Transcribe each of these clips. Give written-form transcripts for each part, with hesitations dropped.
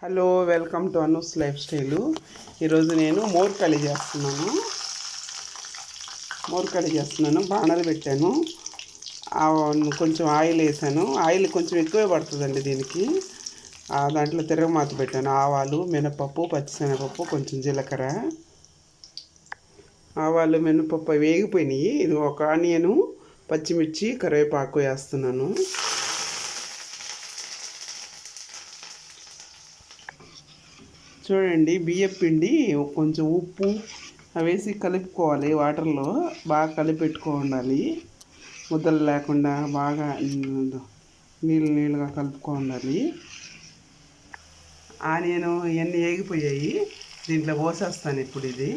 Hello, welcome to Anu's lifestyle. ఈరోజు నేను more curry చేస్తున్నాను. బాణలు పెట్టాను, కొంచెం ఆయిల్ వేసాను. ఆయిల్ కొంచెం ఎక్కువే పడుతుందండి దీనికి. దాంట్లో తిరగమాత పెట్టాను. ఆవాలు, మినపప్పు, పచ్చిశనగపప్పు, కొంచెం జీలకర్ర. ఆవాలు, మినపప్పు వేగిపోయినాయి. ఇది ఒక ఆనియను, పచ్చిమిర్చి, కరివేపాకు వేస్తున్నాను. చూడండి, బియ్యం పిండి కొంచెం ఉప్పు వేసి కలుపుకోవాలి. వాటర్లో బాగా కలిపెట్టుకోవాలి. ముద్దలు లేకుండా బాగా నీళ్ళుగా కలుపుకోవాలి. ఆనియన్ ఇవన్నీ వేగిపోయాయి. దీంట్లో పోసేస్తాను ఇప్పుడు ఇది.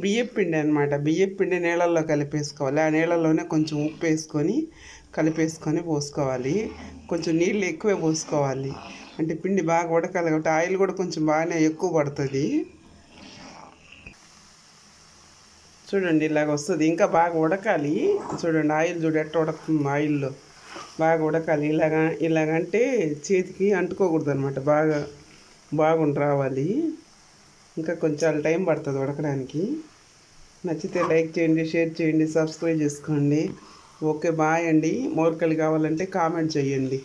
బియ్యపిండి అనమాట. బియ్యపిండి నీళ్ళల్లో కలిపేసుకోవాలి. ఆ నీళ్ళల్లోనే కొంచెం ఉప్పు వేసుకొని కలిపేసుకొని పోసుకోవాలి. కొంచెం నీళ్ళు ఎక్కువే పోసుకోవాలి, అంటే పిండి బాగా ఉడకాలి కాబట్టి. ఆయిల్ కూడా కొంచెం బాగానే ఎక్కువ పడుతుంది. చూడండి, ఇలాగ వస్తుంది. ఇంకా బాగా ఉడకాలి. చూడండి, ఆయిల్ ఎట్ట ఉడకుతుంది. ఆయిల్లో బాగా ఉడకాలి. ఇలాగంటే చేతికి అంటుకోకూడదు అనమాట. బాగుండి రావాలి. ఇంకా కొంచెం టైం పడుతుంది ఉడకడానికి. నచ్చితే లైక్ చేయండి, షేర్ చేయండి, సబ్స్క్రైబ్ చేసుకోండి. ఓకే, బాయ్ అండి. మోర్ కర్రీ కావాలంటే కామెంట్ చేయండి.